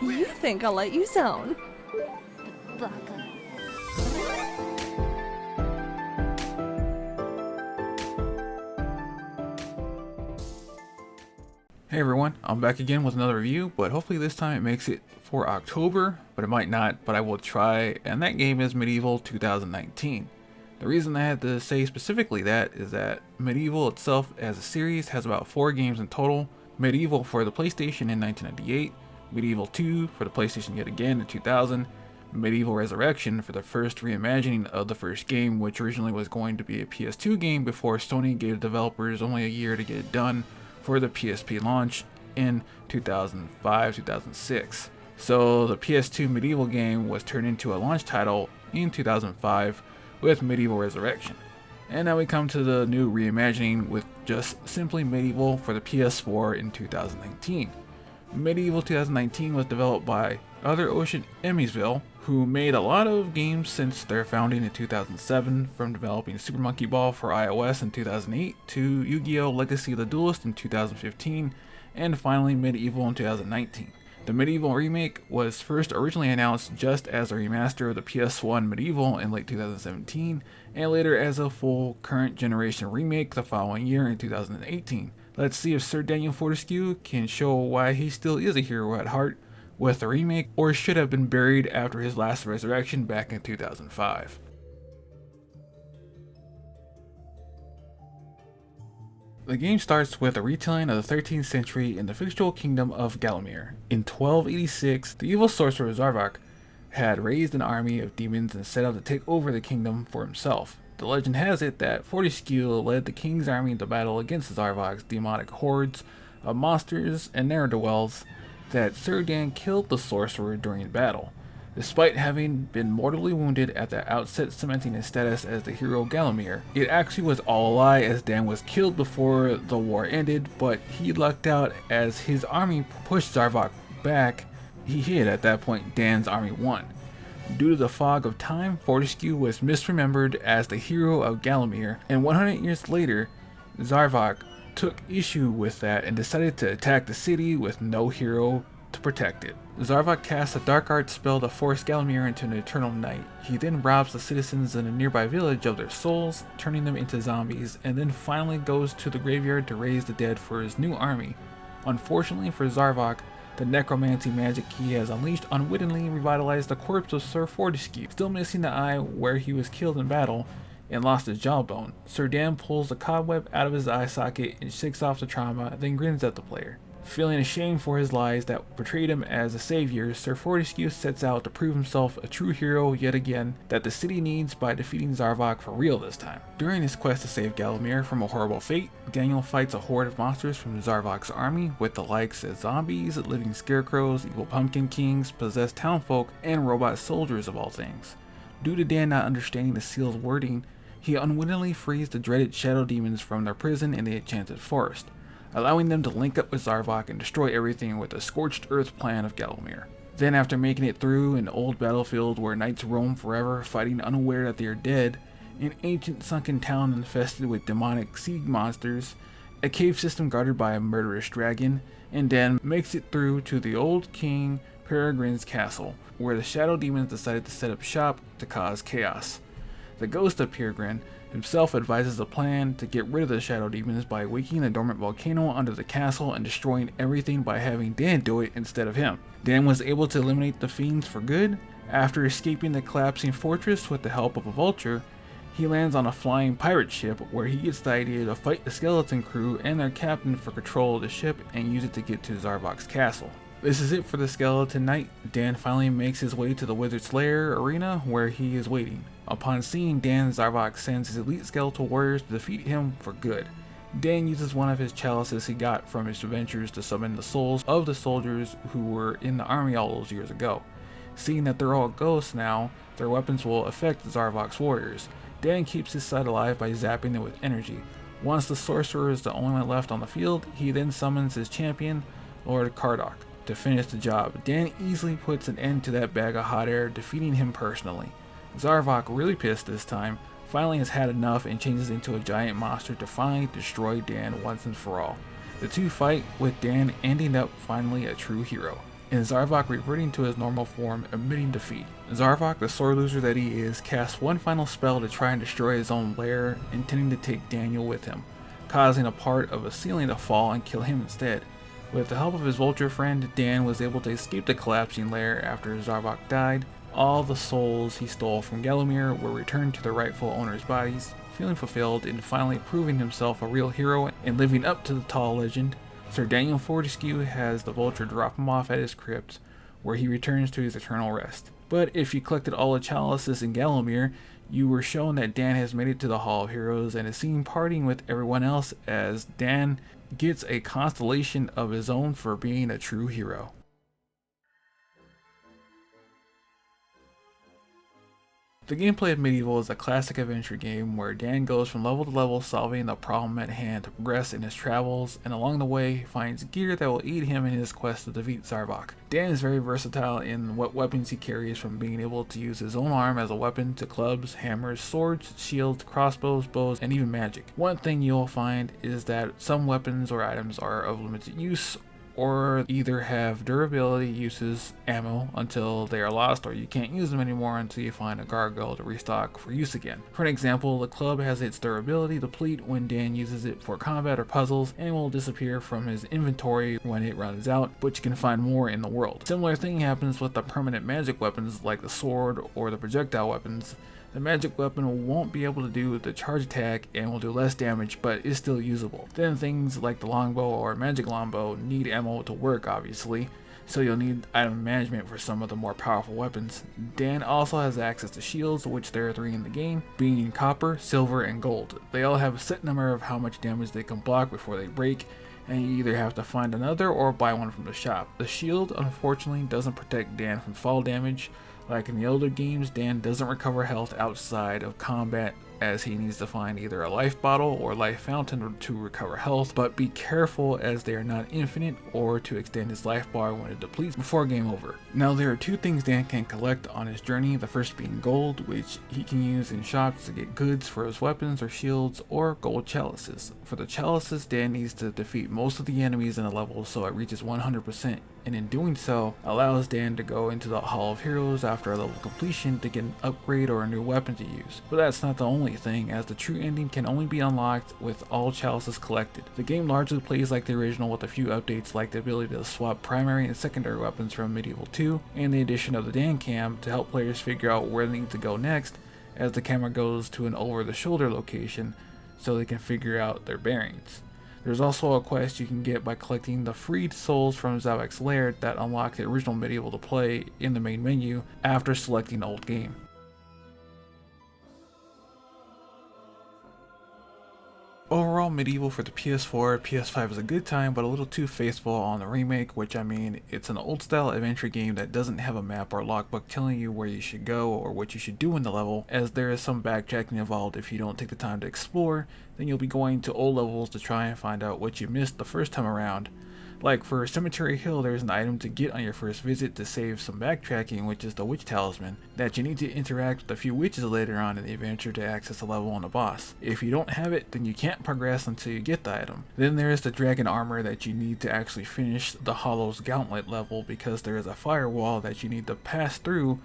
You think I'll let you zone? Baka. Hey everyone, I'm back again with another review, but hopefully this time it makes it for October, but it might not, but I will try, and that game is MediEvil 2019. The reason I had to say specifically that is that MediEvil itself as a series has about 4 games in total. MediEvil for the PlayStation in 1998, MediEvil 2 for the PlayStation yet again in 2000, MediEvil Resurrection for the first reimagining of the first game, which originally was going to be a PS2 game before Sony gave developers only a year to get it done for the PSP launch in 2005-2006. So the PS2 MediEvil game was turned into a launch title in 2005 with MediEvil Resurrection. And now we come to the new reimagining with just simply MediEvil for the PS4 in 2019. MediEvil 2019 was developed by Other Ocean MediEvil, who made a lot of games since their founding in 2007, from developing Super Monkey Ball for iOS in 2008 to Yu-Gi-Oh! Legacy of the Duelist in 2015, and finally MediEvil in 2019. The MediEvil remake was first originally announced just as a remaster of the PS1 MediEvil in late 2017, and later as a full current generation remake the following year in 2018. Let's see if Sir Daniel Fortescue can show why he still is a hero at heart with the remake, or should have been buried after his last resurrection back in 2005. The game starts with a retelling of the 13th century in the fictional kingdom of Gallowmere. In 1286, the evil sorcerer Zarok had raised an army of demons and set out to take over the kingdom for himself. The legend has it that Fortescue led the king's army into battle against Zarok's demonic hordes of monsters and ne'er-do-wells, that Sir Dan killed the sorcerer during battle. Despite having been mortally wounded at the outset, cementing his status as the hero Gallowmere, it actually was all a lie, as Dan was killed before the war ended, but he lucked out as his army pushed Zarok back. He hid at that point. Dan's army won. Due to the fog of time, Fortescue was misremembered as the hero of Gallowmere, and 100 years later, Zarok took issue with that and decided to attack the city with no hero to protect it. Zarok casts a dark art spell to force Gallowmere into an eternal night. He then robs the citizens in a nearby village of their souls, turning them into zombies, and then finally goes to the graveyard to raise the dead for his new army. Unfortunately for Zarok, the necromancy magic he has unleashed unwittingly revitalized the corpse of Sir Fortescue, still missing the eye where he was killed in battle and lost his jawbone. Sir Dan pulls the cobweb out of his eye socket and shakes off the trauma, then grins at the player. Feeling ashamed for his lies that portrayed him as a savior, Sir Fortescue sets out to prove himself a true hero yet again that the city needs by defeating Zarok for real this time. During his quest to save Gallowmere from a horrible fate, Daniel fights a horde of monsters from Zarok's army with the likes of zombies, living scarecrows, evil pumpkin kings, possessed townfolk, and robot soldiers of all things. Due to Dan not understanding the seal's wording, he unwittingly frees the dreaded shadow demons from their prison in the enchanted forest, allowing them to link up with Zarok and destroy everything with the scorched earth plan of Gallowmere. Then, after making it through an old battlefield where knights roam forever, fighting unaware that they are dead, an ancient sunken town infested with demonic sea monsters, a cave system guarded by a murderous dragon, and Dan makes it through to the old King Peregrine's castle, where the shadow demons decided to set up shop to cause chaos. The ghost of Peregrine himself advises a plan to get rid of the shadow demons by waking the dormant volcano under the castle and destroying everything by having Dan do it instead of him. Dan was able to eliminate the fiends for good. After escaping the collapsing fortress with the help of a vulture, he lands on a flying pirate ship where he gets the idea to fight the skeleton crew and their captain for control of the ship and use it to get to Zarok's castle. This is it for the Skeleton Knight. Dan finally makes his way to the Wizard's Lair arena where he is waiting. Upon seeing Dan, Zarok sends his elite skeletal warriors to defeat him for good. Dan uses one of his chalices he got from his adventures to summon the souls of the soldiers who were in the army all those years ago. Seeing that they're all ghosts now, their weapons will affect Zarok's warriors. Dan keeps his side alive by zapping it with energy. Once the sorcerer is the only one left on the field, he then summons his champion, Lord Cardok, to finish the job. Dan easily puts an end to that bag of hot air, defeating him personally. Zarok, really pissed this time, finally has had enough and changes into a giant monster to finally destroy Dan once and for all. The two fight, with Dan ending up finally a true hero. and Zarok reverting to his normal form, admitting defeat. Zarok, the sore loser that he is, casts one final spell to try and destroy his own lair, intending to take Daniel with him, causing a part of a ceiling to fall and kill him instead. With the help of his vulture friend, Dan was able to escape the collapsing lair after Zarok died. All the souls he stole from Gallowmere were returned to their rightful owners' bodies, feeling fulfilled and finally proving himself a real hero and living up to the tall legend. Sir Daniel Fortescue has the vulture drop him off at his crypt, where he returns to his eternal rest. But if you collected all the chalices in Gallowmere, you were shown that Dan has made it to the Hall of Heroes and is seen partying with everyone else as Dan gets a constellation of his own for being a true hero. The gameplay of MediEvil is a classic adventure game where Dan goes from level to level solving the problem at hand to progress in his travels, and along the way finds gear that will aid him in his quest to defeat Zarok. Dan is very versatile in what weapons he carries, from being able to use his own arm as a weapon to clubs, hammers, swords, shields, crossbows, bows, and even magic. One thing you'll find is that some weapons or items are of limited use, or either have durability uses ammo until they are lost, or you can't use them anymore until you find a gargoyle to restock for use again. For an example, the club has its durability deplete when Dan uses it for combat or puzzles, and will disappear from his inventory when it runs out, but you can find more in the world. Similar thing happens with the permanent magic weapons like the sword or the projectile weapons. The magic weapon won't be able to do the charge attack and will do less damage, but is still usable. Then things like the longbow or magic longbow need ammo to work, obviously, so you'll need item management for some of the more powerful weapons. Dan also has access to shields, which there are 3 in the game, being copper, silver, and gold. They all have a set number of how much damage they can block before they break, and you either have to find another or buy one from the shop. The shield unfortunately doesn't protect Dan from fall damage. Like in the older games, Dan doesn't recover health outside of combat, as he needs to find either a life bottle or life fountain to recover health, but be careful as they are not infinite, or to extend his life bar when it depletes before game over. Now there are 2 things Dan can collect on his journey, the first being gold, which he can use in shops to get goods for his weapons or shields, or gold chalices. For the chalices, Dan needs to defeat most of the enemies in the level so it reaches 100%, and in doing so, allows Dan to go into the Hall of Heroes after a level completion to get an upgrade or a new weapon to use. But that's not the only thing, as the true ending can only be unlocked with all chalices collected. The game largely plays like the original, with a few updates like the ability to swap primary and secondary weapons from MediEvil 2, and the addition of the Dan cam to help players figure out where they need to go next, as the camera goes to an over-the-shoulder location so they can figure out their bearings. There's also a quest you can get by collecting the freed souls from Zarok's lair that unlock the original MediEvil to play in the main menu after selecting old game. Overall, MediEvil for the PS4, PS5 is a good time, but a little too faithful on the remake, which I mean, it's an old style adventure game that doesn't have a map or logbook telling you where you should go or what you should do in the level, as there is some backtracking involved. If you don't take the time to explore, then you'll be going to old levels to try and find out what you missed the first time around. Like for Cemetery Hill, there's an item to get on your first visit to save some backtracking, which is the Witch Talisman, that you need to interact with a few witches later on in the adventure to access a level on the boss. If you don't have it, then you can't progress until you get the item. Then there is the Dragon Armor that you need to actually finish the Hollow's Gauntlet level, because there is a firewall that you need to pass through,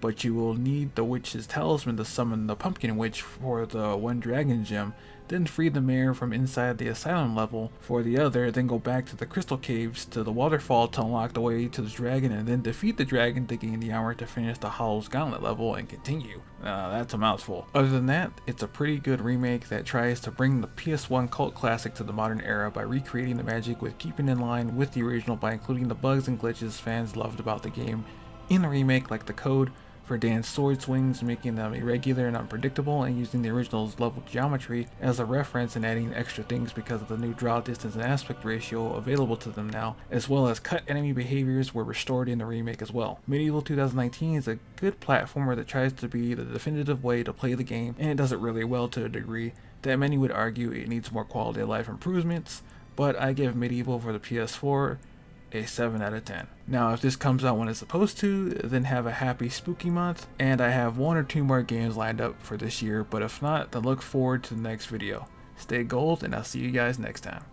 but you will need the Witch's Talisman to summon the Pumpkin Witch for the 1 Dragon Gem, then free the mayor from inside the asylum level for the other, then go back to the Crystal Caves to the waterfall to unlock the way to the dragon, and then defeat the dragon to gain the armor to finish the Hollow's Gauntlet level and continue. That's a mouthful. Other than that, it's a pretty good remake that tries to bring the PS1 cult classic to the modern era by recreating the magic with keeping in line with the original by including the bugs and glitches fans loved about the game in the remake, like the code for Dan's sword swings, making them irregular and unpredictable, and using the original's level geometry as a reference and adding extra things because of the new draw distance and aspect ratio available to them now, as well as cut enemy behaviors were restored in the remake as well. MediEvil 2019 is a good platformer that tries to be the definitive way to play the game, and it does it really well to a degree that many would argue it needs more quality of life improvements, but I give MediEvil for the PS4 a 7 out of 10. Now if this comes out when it's supposed to, then have a happy spooky month, and I have 1 or 2 more games lined up for this year, but if not, then look forward to the next video. Stay gold, and I'll see you guys next time.